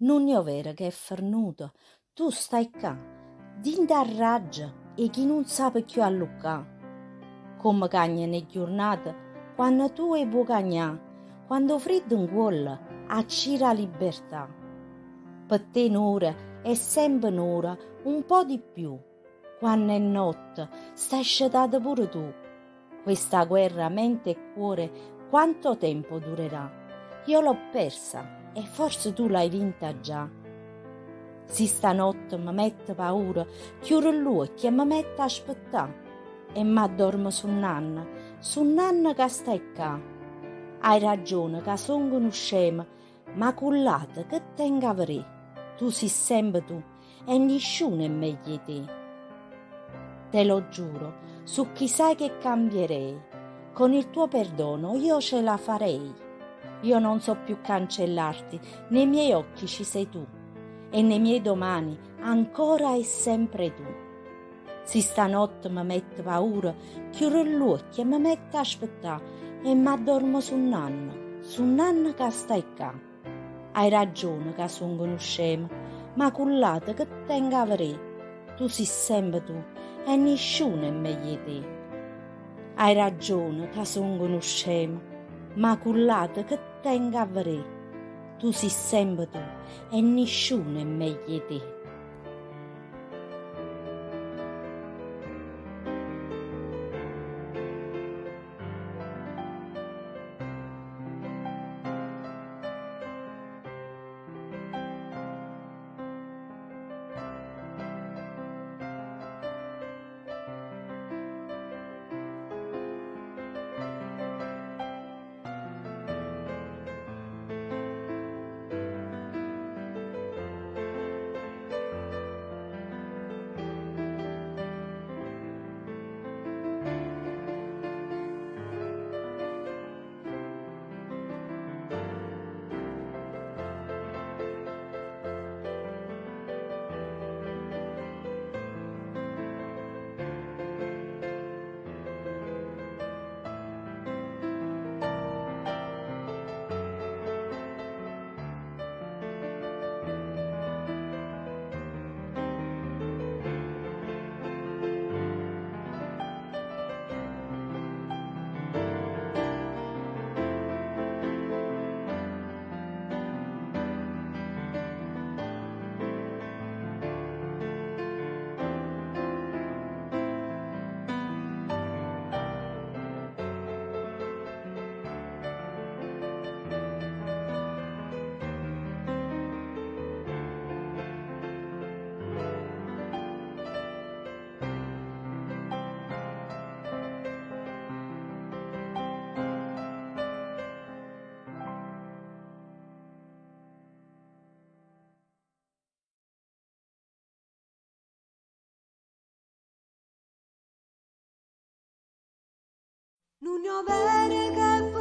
Non è vero che è fernuto, tu stai qua, dinda a raggia e chi non sa più allucca. Come cagna ne giornate, quando tu e puoi cagnà, quando freddo in cuore, accira la libertà. Per te un'ora è sempre un'ora, un po' di più. Quando è notte, stai scettata pure tu. Questa guerra mente e cuore, quanto tempo durerà? Io l'ho persa e forse tu l'hai vinta già. Si stanotte mi mette paura, chiuro l'occhio e mi mette a aspettare. E m'addormo su nanna che stai qua. Hai ragione che sono uno scema, ma cullate che tenga avrei. Tu sei sempre tu e nessuno è meglio di te. Te lo giuro, su chi sai che cambierei. Con il tuo perdono io ce la farei. Io non so più cancellarti, nei miei occhi ci sei tu e nei miei domani ancora e sempre tu. Si stanotte mi mette paura, chiudo gli occhi e mi mette a aspettare e mi addormo su nanna che stai qua. Hai ragione che sono uno scemo, ma cullate che tenga avrei. Tu sei sempre tu e nessuno è meglio di te. Hai ragione che sono uno scemo, ma cullate che tenga avrei. Tu sei sempre tu e nessuno è meglio di te. Non è vero che